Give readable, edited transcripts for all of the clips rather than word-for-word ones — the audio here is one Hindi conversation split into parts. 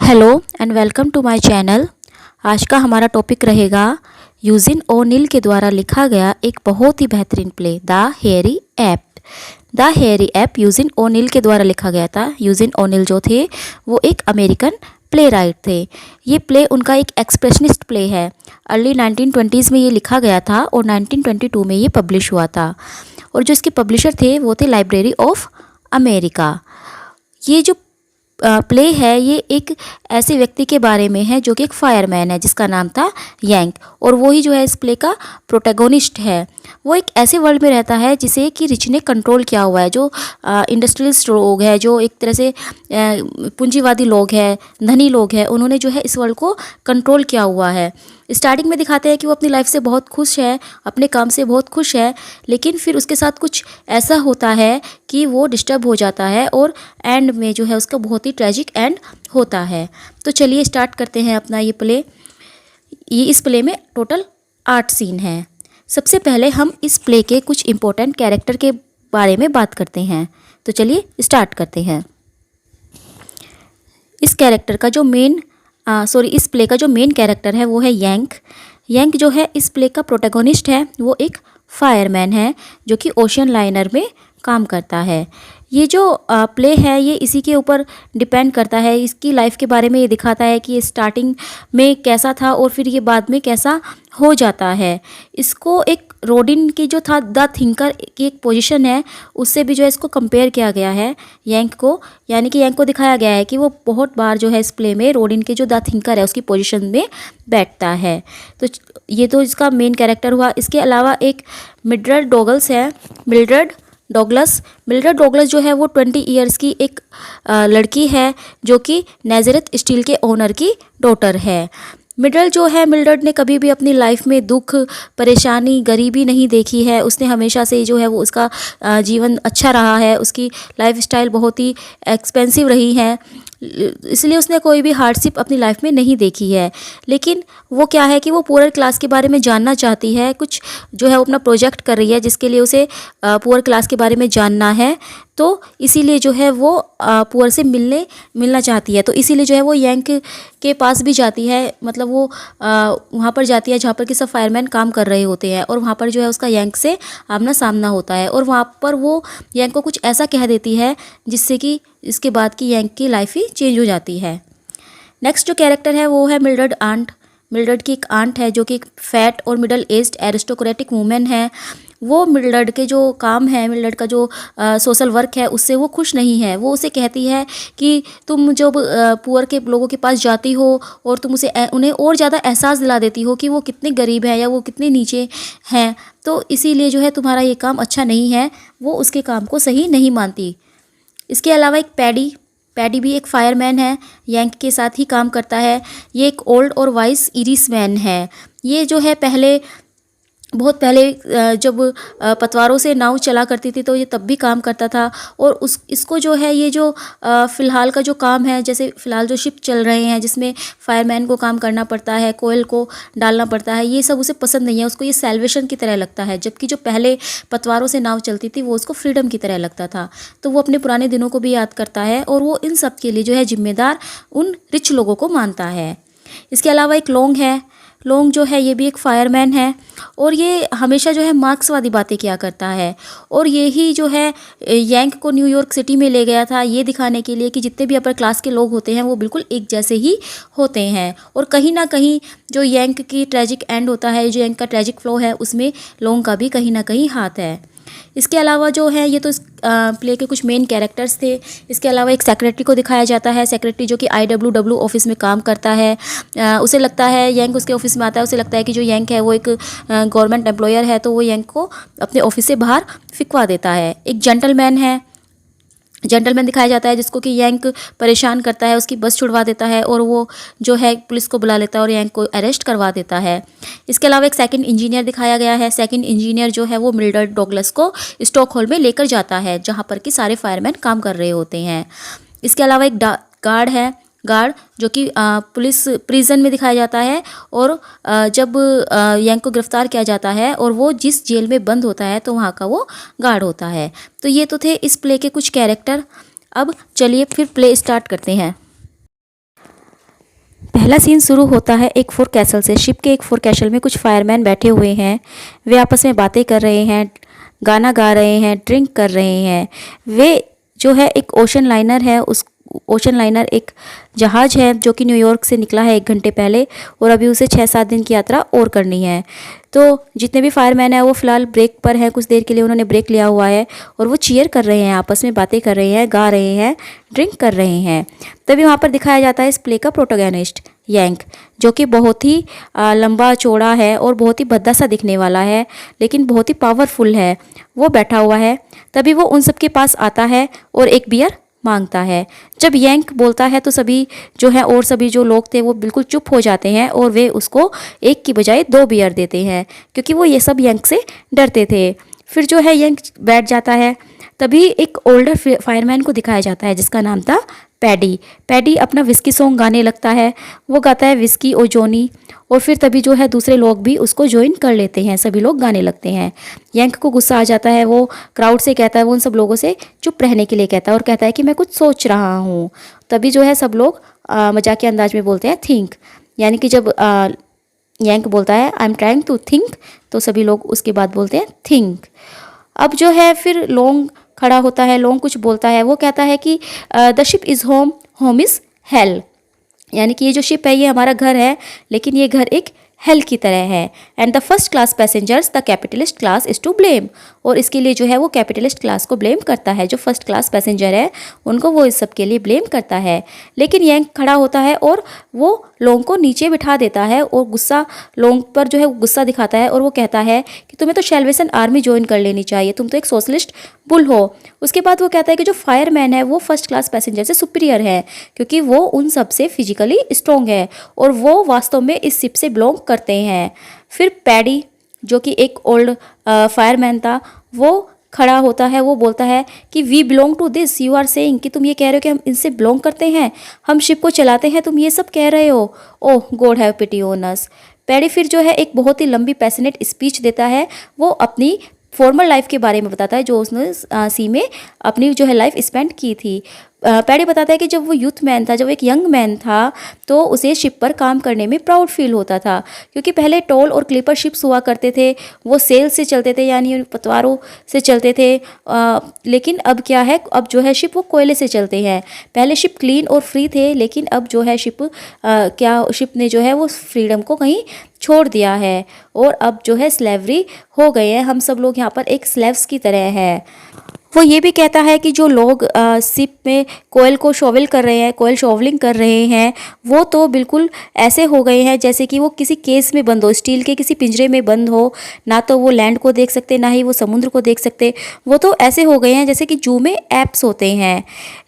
Hello and welcome to my channel. आज का हमारा टॉपिक रहेगा यूजिन ओनिल के द्वारा लिखा गया एक बहुत ही बेहतरीन play the hairy ape. The hairy ape Eugene O'Neill के द्वारा लिखा गया था। यूजिन ओनिल जो थे वो एक अमेरिकन प्ले राइट थे। ये प्ले उनका एक एक्सप्रेशनिस्ट प्ले है। अर्ली 1920s में ये लिखा गया था और 1922 में ये पब्लिश हुआ था। और जो इसके पब्लिशर थे वो थे लाइब्रेरी ऑफ अमेरिका। ये जो प्ले है ये एक ऐसे व्यक्ति के बारे में है जो कि एक फायरमैन है जिसका नाम था यंग, और वो ही जो है इस प्ले का प्रोटैगोनिस्ट है। वो एक ऐसे वर्ल्ड में रहता है जिसे कि रिच ने कंट्रोल किया हुआ है, जो इंडस्ट्रियलिस्ट लोग हैं, जो एक तरह से पूंजीवादी लोग हैं, धनी लोग हैं, उन्होंने जो है इस वर्ल्ड को कंट्रोल किया हुआ है। स्टार्टिंग में दिखाते हैं कि वो अपनी लाइफ से बहुत खुश है, अपने काम से बहुत खुश है, लेकिन फिर उसके साथ कुछ ऐसा होता है कि वो डिस्टर्ब हो जाता है और एंड में जो है उसका बहुत ही ट्रेजिक एंड होता है। तो चलिए स्टार्ट करते हैं अपना ये प्ले। इस प्ले में टोटल 8 सीन हैं। सबसे पहले हम इस प्ले के कुछ इम्पोर्टेंट कैरेक्टर के बारे में बात करते हैं। तो चलिए स्टार्ट करते हैं। इस कैरेक्टर का जो इस प्ले का जो मेन कैरेक्टर है वो है यंग। यंग जो है इस प्ले का प्रोटैगोनिस्ट है। वो एक फायरमैन है जो कि ओशियन लाइनर में काम करता है। ये जो प्ले है ये इसी के ऊपर डिपेंड करता है। इसकी लाइफ के बारे में ये दिखाता है कि ये स्टार्टिंग में कैसा था और फिर ये बाद में कैसा हो जाता है। इसको एक रोडिन की जो था द थिंकर की एक पोजीशन है उससे भी जो है इसको कंपेयर किया गया है यंग को, यानी कि यंग को दिखाया गया है कि वो बहुत बार जो है इस प्ले में रोडिन के जो द थिंकर है उसकी पोजीशन में बैठता है। तो ये तो इसका मेन कैरेक्टर हुआ। इसके अलावा एक मिल्ड्रेड डॉगलस है। मिल्ड्रेड डॉगलस जो है वो 20 ईयर्स की एक लड़की है जो कि नेज़रेथ स्टील के ओनर की डॉटर है। मिल्ड्रेड ने कभी भी अपनी लाइफ में दुख, परेशानी, गरीबी नहीं देखी है। उसने हमेशा से जो है वो उसका जीवन अच्छा रहा है। उसकी लाइफस्टाइल बहुत ही एक्सपेंसिव रही है, इसलिए उसने कोई भी हार्डशिप अपनी लाइफ में नहीं देखी है। लेकिन वो क्या है कि वो पुअर क्लास के बारे में जानना चाहती है। कुछ जो है वो अपना प्रोजेक्ट कर रही है जिसके लिए उसे पुअर क्लास के बारे में जानना है। तो इसीलिए जो है वो पुअर से मिलना चाहती है। तो इसीलिए जो है वो यंग के पास भी जाती है, मतलब वो वहाँ पर जाती है जहाँ पर कि सब फायरमैन काम कर रहे होते हैं, और वहाँ पर जो है उसका यंग से आमना सामना होता है। और वहाँ पर वो यंग को कुछ ऐसा कह देती है जिससे कि इसके बाद की यंग की लाइफ ही चेंज हो जाती है। नेक्स्ट जो कैरेक्टर है वो है मिल्ड्रेड आंट। मिल्ड्रेड की एक आंट है जो कि एक फैट और मिडल एज्ड एरिस्टोक्रेटिक वूमेन है। वो मिल्ड्रेड के जो काम है, मिल्ड्रेड का जो सोशल वर्क है उससे वो खुश नहीं है। वो उसे कहती है कि तुम जब पुअर के लोगों के पास जाती हो और तुम उन्हें और ज़्यादा एहसास दिला देती हो कि वो कितने गरीब हैं या वो कितने नीचे हैं, तो इसीलिए जो है तुम्हारा ये काम अच्छा नहीं है। वो उसके काम को सही नहीं मानती। इसके अलावा एक पैडी भी एक फायरमैन है, यंग के साथ ही काम करता है। ये एक ओल्ड और वाइस इरिसमैन है। ये जो है बहुत पहले जब पतवारों से नाव चला करती थी तो ये तब भी काम करता था। और इसको जो है ये जो फ़िलहाल का जो काम है, जैसे फ़िलहाल जो शिप चल रहे हैं जिसमें फायरमैन को काम करना पड़ता है, कोयल को डालना पड़ता है, ये सब उसे पसंद नहीं है। उसको ये सेल्वेशन की तरह लगता है, जबकि जो पहले पतवारों से नाव चलती थी वो उसको फ्रीडम की तरह लगता था। तो वो अपने पुराने दिनों को भी याद करता है और वो इन सब के लिए जो है जिम्मेदार उन रिच लोगों को मानता है। इसके अलावा एक लोंग है। लोंग जो है ये भी एक फायरमैन है और ये हमेशा जो है मार्क्सवादी बातें किया करता है। और यही जो है यंग को न्यूयॉर्क सिटी में ले गया था ये दिखाने के लिए कि जितने भी अपर क्लास के लोग होते हैं वो बिल्कुल एक जैसे ही होते हैं। और कहीं ना कहीं जो यंग की ट्रेजिक एंड होता है, जो यंग का ट्रेजिक फ्लो है, उसमें लोंग का भी कहीं ना कहीं हाथ है। इसके अलावा जो है ये तो इस प्ले के कुछ मेन कैरेक्टर्स थे। इसके अलावा एक सेक्रेटरी को दिखाया जाता है। सेक्रेटरी जो कि IWW ऑफिस में काम करता है। उसे लगता है, यंग उसके ऑफिस में आता है, उसे लगता है कि जो यंग है वो एक गवर्नमेंट एम्प्लॉयर है, तो वो यंग को अपने ऑफिस से बाहर फिकवा देता है। एक जेंटलमैन दिखाया जाता है जिसको कि यंग परेशान करता है, उसकी बस छुड़वा देता है और वो जो है पुलिस को बुला लेता है और यंग को अरेस्ट करवा देता है। इसके अलावा एक सेकंड इंजीनियर दिखाया गया है। सेकंड इंजीनियर जो है वो मिल्ड्रेड डॉगलस को स्टॉकहोल्म में लेकर जाता है जहाँ पर कि सारे फायरमैन काम कर रहे होते हैं। इसके अलावा एक गार्ड जो कि पुलिस प्रिजन में दिखाया जाता है। और जब यंग को गिरफ्तार किया जाता है और वो जिस जेल में बंद होता है तो वहाँ का वो गार्ड होता है। तो ये तो थे इस प्ले के कुछ कैरेक्टर। अब चलिए फिर प्ले स्टार्ट करते हैं। पहला सीन शुरू होता है एक फोर कैसल से। शिप के एक फोर कैसल में कुछ फायरमैन बैठे हुए हैं। वे आपस में बातें कर रहे हैं, गाना गा रहे हैं, ड्रिंक कर रहे हैं। वे जो है एक ओशन लाइनर है, उस ओशन लाइनर एक जहाज़ है जो कि न्यूयॉर्क से निकला है 1 घंटे पहले और अभी उसे 6-7 दिन की यात्रा और करनी है। तो जितने भी फायरमैन हैं वो फ़िलहाल ब्रेक पर हैं, कुछ देर के लिए उन्होंने ब्रेक लिया हुआ है और वो चीयर कर रहे हैं, आपस में बातें कर रहे हैं, गा रहे हैं, ड्रिंक कर रहे हैं। तभी वहाँ पर दिखाया जाता है इस प्ले का प्रोटोगनिस्ट यंग, जो कि बहुत ही लंबा चौड़ा है और बहुत ही भद्दा सा दिखने वाला है, लेकिन बहुत ही पावरफुल है। वो बैठा हुआ है। तभी वो उन सब के पास आता है और एक बियर मांगता है। जब यंग बोलता है तो सभी जो है और सभी जो लोग थे वो बिल्कुल चुप हो जाते हैं और वे उसको एक की बजाय 2 बियर देते हैं, क्योंकि वो ये सब यंग से डरते थे। फिर जो है यंग बैठ जाता है। तभी एक ओल्डर फायरमैन को दिखाया जाता है जिसका नाम था पैडी। पैडी अपना विस्की सॉन्ग गाने लगता है। वो गाता है विस्की ओ जॉनी, और फिर तभी जो है दूसरे लोग भी उसको ज्वाइन कर लेते हैं, सभी लोग गाने लगते हैं। यंग को गुस्सा आ जाता है। वो क्राउड से कहता है, वो उन सब लोगों से चुप रहने के लिए कहता है और कहता है कि मैं कुछ सोच रहा हूँ। तभी जो है सब लोग मजाकिया अंदाज में बोलते हैं थिंक, यानी कि जब यंग बोलता है I am trying to think, तो सभी लोग उसके बाद बोलते हैं थिंक। अब जो है फिर लोंग खड़ा होता है। लोंग कुछ बोलता है। वो कहता है कि the ship is home, home is hello, यानी कि ये जो शिप है ये हमारा घर है, लेकिन ये घर एक हेल की तरह है। And the first class passengers the capitalist class is to blame, और इसके लिए जो है वो कैपिटलिस्ट क्लास को ब्लेम करता है। जो फर्स्ट क्लास पैसेंजर है उनको वो इस सब के लिए ब्लेम करता है। लेकिन यंग खड़ा होता है और वो लोंग को नीचे बिठा देता है और गुस्सा लोंग पर जो है गुस्सा दिखाता है और वो कहता है कि तुम्हें तो सैल्वेशन आर्मी ज्वाइन कर लेनी चाहिए, तुम तो एक सोशलिस्ट बुल हो। उसके बाद वो कहता है कि जो फायरमैन है वो फर्स्ट क्लास पैसेंजर से सुपीरियर है, क्योंकि वो उन सब से फिजिकली स्ट्रॉन्ग है और वो वास्तव में इस शिप से बिलोंग करते हैं। फिर पैडी जो कि एक ओल्ड फायरमैन था, वो खड़ा होता है। वो बोलता है कि we belong to this, you are saying, कि तुम ये कह रहे हो कि हम इनसे बिलोंग करते हैं, हम शिप को चलाते हैं, तुम ये सब कह रहे हो। Oh God have pity on us. Paddy फिर जो है एक बहुत ही लंबी पैशनेट स्पीच देता है। वो अपनी फॉर्मल लाइफ के बारे में बताता है जो उसने सी में अपनी जो है लाइफ स्पेंड की थी। पैडी बताता है कि जब वो यूथ मैन था, जब एक यंग मैन था, तो उसे शिप पर काम करने में प्राउड फील होता था, क्योंकि पहले टॉल और क्लिपर शिप्स हुआ करते थे। वो सेल से चलते थे, यानी पतवारों से चलते थे। लेकिन अब क्या है, अब जो है शिप वो कोयले से चलते हैं। पहले शिप क्लीन और फ्री थे, लेकिन अब जो है शिप ने जो है वो फ्रीडम को कहीं छोड़ दिया है और अब जो है स्लेवरी हो गए हैं। हम सब लोग यहाँ पर एक स्लेव्स की तरह हैं। वो ये भी कहता है कि जो लोग शिप में कोयल को शॉवल कर रहे हैं, कोयल शॉवलिंग कर रहे हैं, वो तो बिल्कुल ऐसे हो गए हैं जैसे कि वो किसी केस में बंद हो, स्टील के किसी पिंजरे में बंद हो। ना तो वो लैंड को देख सकते, ना ही वो समुद्र को देख सकते। वो तो ऐसे हो गए हैं जैसे कि जू में एप्स होते हैं।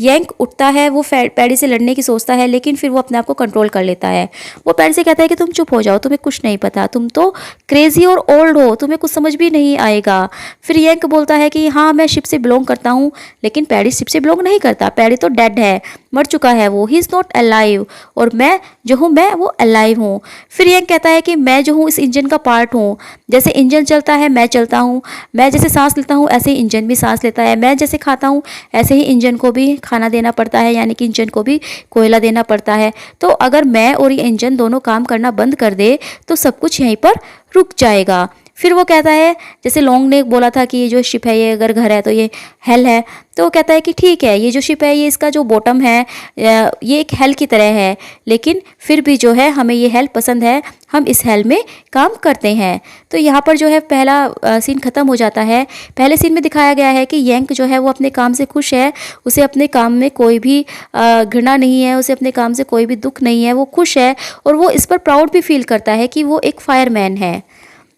यंग उठता है, वो पैडी से लड़ने की सोचता है, लेकिन फिर वो अपने आप को कंट्रोल कर लेता है। वो पैडी से कहता है कि तुम चुप हो जाओ, तुम्हें कुछ नहीं पता, तुम तो क्रेजी और ओल्ड हो, तुम्हें कुछ समझ भी नहीं आएगा। फिर यंग बोलता है कि हाँ मैं शिप से बिलोंग करता हूँ, लेकिन पैडी शिप से बिलोंग नहीं करता। पैडी तो डेड है, मर चुका है वो, ही इज़ नॉट अलाइव, और मैं जो हूँ मैं वो अलाइव हूँ। फिर यंग कहता है कि मैं जो हूँ इस इंजन का पार्ट हूँ, जैसे इंजन चलता है मैं चलता हूँ, मैं जैसे सांस लेता हूँ ऐसे ही इंजन भी सांस लेता है, मैं जैसे खाता हूँ ऐसे ही इंजन को भी खाना देना पड़ता है, यानी कि इंजन को भी कोयला देना पड़ता है। तो अगर मैं और ये इंजन दोनों काम करना बंद कर दे तो सब कुछ यहीं पर रुक जाएगा। फिर वो कहता है, जैसे लोंग ने बोला था कि ये जो शिप है ये अगर घर है तो ये हेल है, तो वो कहता है कि ठीक है, ये जो शिप है ये इसका जो बॉटम है ये एक हेल की तरह है, लेकिन फिर भी जो है हमें ये हेल पसंद है, हम इस हेल में काम करते हैं। तो यहाँ पर जो है पहला सीन ख़त्म हो जाता है। पहले सीन में दिखाया गया है कि यंग जो है वो अपने काम से खुश है, उसे अपने काम में कोई भी घृणा नहीं है, उसे अपने काम से कोई भी दुख नहीं है, वो खुश है और वो इस पर प्राउड भी फील करता है कि वो एक फायरमैन है।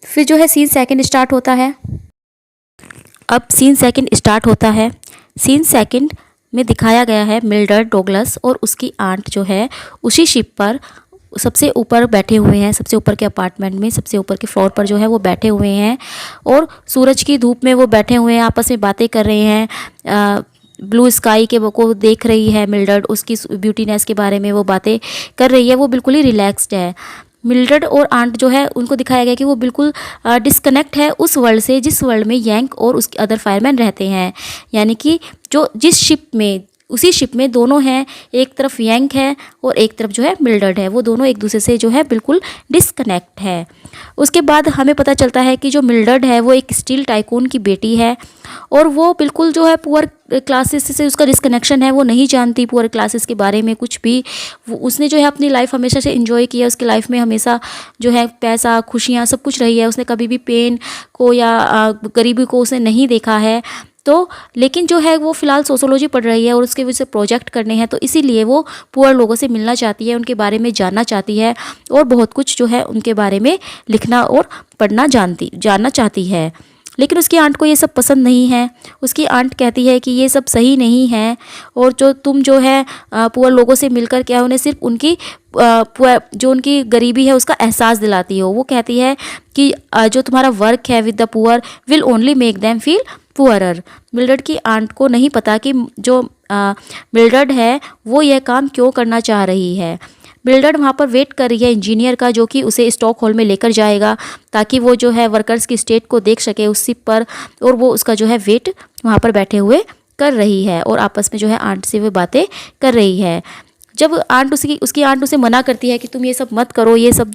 फिर जो है सीन सेकंड स्टार्ट होता है। अब सीन सेकंड स्टार्ट होता है। सीन सेकंड में दिखाया गया है मिल्ड्रेड डगलस और उसकी आंट जो है उसी शिप पर सबसे ऊपर बैठे हुए हैं, सबसे ऊपर के अपार्टमेंट में सबसे ऊपर के फ्लोर पर जो है वो बैठे हुए हैं और सूरज की धूप में वो बैठे हुए हैं, आपस में बातें कर रहे हैं। ब्लू स्काई के को देख रही है मिल्ड्रेड, उसकी ब्यूटीनेस के बारे में वो बातें कर रही है, वो बिल्कुल ही रिलैक्स्ड है। मिल्ड्रेड और आंट जो है उनको दिखाया गया कि वो बिल्कुल डिस्कनेक्ट है उस वर्ल्ड से जिस वर्ल्ड में यंग और उसके अदर फायरमैन रहते हैं, यानी कि जो जिस शिप में उसी शिप में दोनों हैं, एक तरफ यंग है और एक तरफ जो है मिल्ड्रेड है, वो दोनों एक दूसरे से जो है बिल्कुल डिस्कनेक्ट है। उसके बाद हमें पता चलता है कि जो मिल्ड्रेड है वो एक स्टील टाइकून की बेटी है और वो बिल्कुल जो है पुअर क्लासेस से उसका डिस्कनेक्शन है, वो नहीं जानती पुअर क्लासेस के बारे में कुछ भी। उसने जो है अपनी लाइफ हमेशा से एंजॉय किया, उसकी लाइफ में हमेशा जो है पैसा, खुशियाँ, सब कुछ रही है। उसने कभी भी पेन को या गरीबी को उसने नहीं देखा है। तो लेकिन जो है वो फ़िलहाल सोशोलॉजी पढ़ रही है और उसके वजह से प्रोजेक्ट करने हैं, तो इसीलिए वो पुअर लोगों से मिलना चाहती है, उनके बारे में जानना चाहती है और बहुत कुछ जो है उनके बारे में लिखना और पढ़ना जानना चाहती है। लेकिन उसकी आंट को ये सब पसंद नहीं है। उसकी आंट कहती है कि ये सब सही नहीं है और जो तुम जो है पुअर लोगों से मिलकर क्या उन्हें सिर्फ उनकी जो उनकी गरीबी है उसका एहसास दिलाती हो। वो कहती है कि जो तुम्हारा वर्क है with the poor will only make them feel poorer. Mildred की आंट को नहीं पता कि जो मिल्ड्रेड है वो यह काम क्यों करना चाह रही है। मिल्ड्रेड वहाँ पर वेट कर रही है इंजीनियर का, जो कि उसे स्टॉकहोल्म में लेकर जाएगा ताकि वो जो है वर्कर्स की स्टेट को देख सके उस शिप पर, और वो उसका जो है वेट वहाँ पर बैठे हुए कर रही है और आपस में जो है आंट से वो बातें कर रही है। जब आंट उसकी आंट उसे मना करती है कि तुम ये सब मत करो, ये सब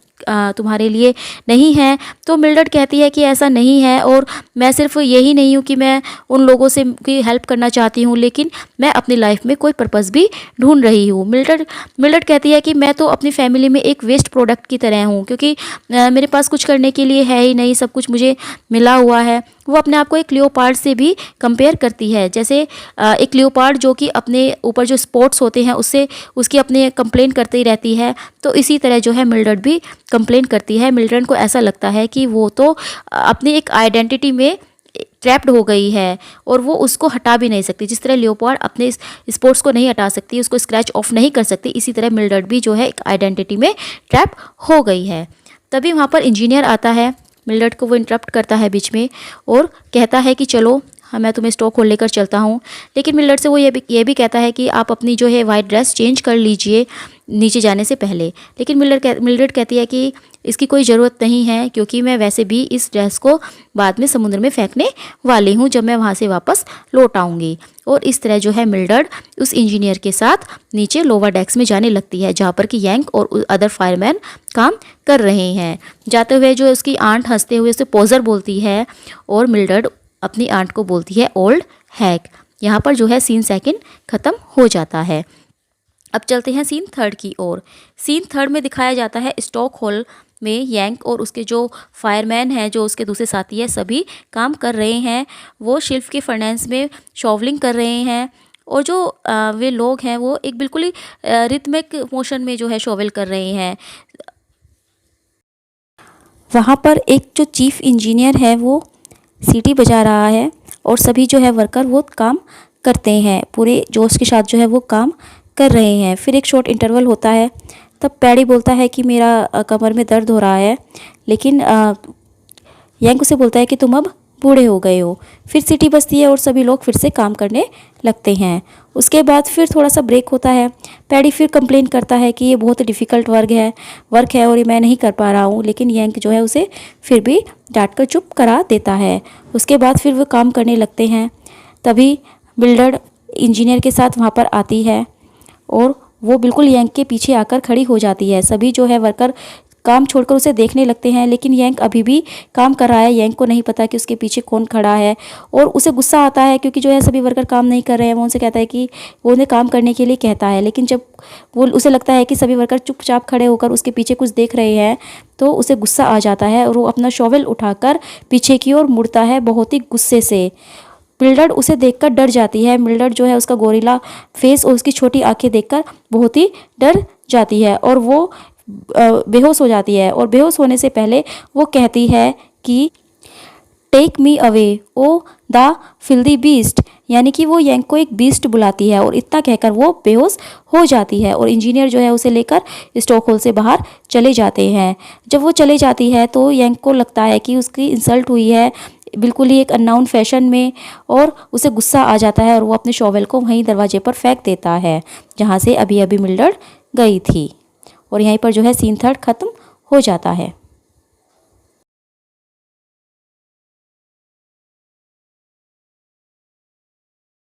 तुम्हारे लिए नहीं है, तो मिल्ड्रेड कहती है कि ऐसा नहीं है और मैं सिर्फ यही नहीं हूँ कि मैं उन लोगों से की हेल्प करना चाहती हूँ, लेकिन मैं अपनी लाइफ में कोई पर्पस भी ढूंढ रही हूँ। मिल्ड्रेड कहती है कि मैं तो अपनी फैमिली में एक वेस्ट प्रोडक्ट की तरह हूँ, क्योंकि मेरे पास कुछ करने के लिए है ही नहीं, सब कुछ मुझे मिला हुआ है। वो अपने आप को एक लियोपार्ड से भी कंपेयर करती है, जैसे एक लियोपार्ड जो कि अपने ऊपर जो स्पॉट्स होते हैं उससे उसकी अपने कंप्लेन करती रहती है, तो इसी तरह जो है मिल्ड्रेड भी कंप्लेन करती है। मिल्ड्रेड को ऐसा लगता है कि वो तो अपनी एक आइडेंटिटी में ट्रैप्ड हो गई है और वो उसको हटा भी नहीं सकती। जिस तरह लियोपार्ड अपने स्पोर्ट्स को नहीं हटा सकती, उसको स्क्रैच ऑफ नहीं कर सकती, इसी तरह मिल्ड्रेड भी जो है एक आइडेंटिटी में ट्रैप हो गई है। तभी वहाँ पर इंजीनियर आता है, मिल्ड्रेड को वो इंटरप्ट करता है बीच में और कहता है कि चलो मैं तुम्हें स्टॉकहोल्म लेकर चलता हूँ। लेकिन मिल्ड्रेड से वो ये भी कहता है कि आप अपनी जो है वाइट ड्रेस चेंज कर लीजिए नीचे जाने से पहले। लेकिन मिल्ड्रेड कहती है कि इसकी कोई ज़रूरत नहीं है, क्योंकि मैं वैसे भी इस ड्रेस को बाद में समुद्र में फेंकने वाली हूँ जब मैं वहाँ से वापस लौट आऊँगी। और इस तरह जो है मिल्ड्रेड उस इंजीनियर के साथ नीचे लोअर डेक्स में जाने लगती है, जहाँ पर कि यंग और अदर फायरमैन काम कर रहे हैं। जाते हुए जो उसकी आंट हंसते हुए उसे पोजर बोलती है और मिल्ड्रेड अपनी आंट को बोलती है ओल्ड हैक। यहाँ पर जो है सीन सेकंड ख़त्म हो जाता है। अब चलते हैं सीन थर्ड की ओर। सीन थर्ड में दिखाया जाता है स्टॉकहोल्म में यंग और उसके जो फायरमैन हैं, जो उसके दूसरे साथी है, सभी काम कर रहे हैं। वो शिल्फ के फर्नेस में शॉवलिंग कर रहे हैं और जो वे लोग हैं वो एक बिल्कुल ही रिथमिक मोशन में जो है शॉवल कर रहे हैं। वहाँ पर एक जो चीफ इंजीनियर है वो सीटी बजा रहा है और सभी जो है वर्कर वो काम करते हैं, पूरे जोश के साथ जो है वो काम कर रहे हैं। फिर एक शॉर्ट इंटरवल होता है, तब पैडी बोलता है कि मेरा कमर में दर्द हो रहा है, लेकिन यंग उसे बोलता है कि तुम अब बूढ़े हो गए हो। फिर सीटी बजती है और सभी लोग फिर से काम करने लगते हैं। उसके बाद फिर थोड़ा सा ब्रेक होता है। पैडी फिर कंप्लेन करता है कि ये बहुत डिफ़िकल्ट वर्क है और ये मैं नहीं कर पा रहा हूँ, लेकिन यंग जो है उसे फिर भी डांट कर चुप करा देता है। उसके बाद फिर वो काम करने लगते हैं। तभी मिल्ड्रेड इंजीनियर के साथ वहाँ पर आती है और वो बिल्कुल यंग के पीछे आकर खड़ी हो जाती है। सभी जो है वर्कर काम छोड़कर उसे देखने लगते हैं, लेकिन यंग अभी भी काम कर रहा है। यंग को नहीं पता कि उसके पीछे कौन खड़ा है और उसे गुस्सा आता है, क्योंकि जो है सभी वर्कर काम नहीं कर रहे हैं। वो उनसे कहता है कि वो उन्हें काम करने के लिए कहता है, लेकिन जब वो उसे लगता है कि सभी वर्कर चुपचाप खड़े होकर उसके पीछे कुछ देख रहे हैं, तो उसे गुस्सा आ जाता है और वो अपना शॉवेल उठाकर पीछे की ओर मुड़ता है बहुत ही गुस्से से। मिल्ड्रेड उसे देखकर डर जाती है। मिल्ड्रेड जो है उसका गोरिल्ला फेस और उसकी छोटी आंखें देखकर बहुत ही डर जाती है और वो बेहोश हो जाती है। और बेहोश होने से पहले वो कहती है कि take me away oh the filthy beast, यानी कि वो यंग को एक बीस्ट बुलाती है और इतना कहकर वो बेहोश हो जाती है और इंजीनियर जो है उसे लेकर स्टॉकहोल्म से बाहर चले जाते हैं। जब वो चले जाती है तो यंग को लगता है कि उसकी इंसल्ट हुई है बिल्कुल ही एक अननाउन फैशन में, और उसे गुस्सा आ जाता है और वो अपने शॉवेल को वहीं दरवाजे पर फेंक देता है जहाँ से अभी अभी मिल्ड्रेड गई थी। और यहीं पर जो है सीन थर्ड ख़त्म हो जाता है।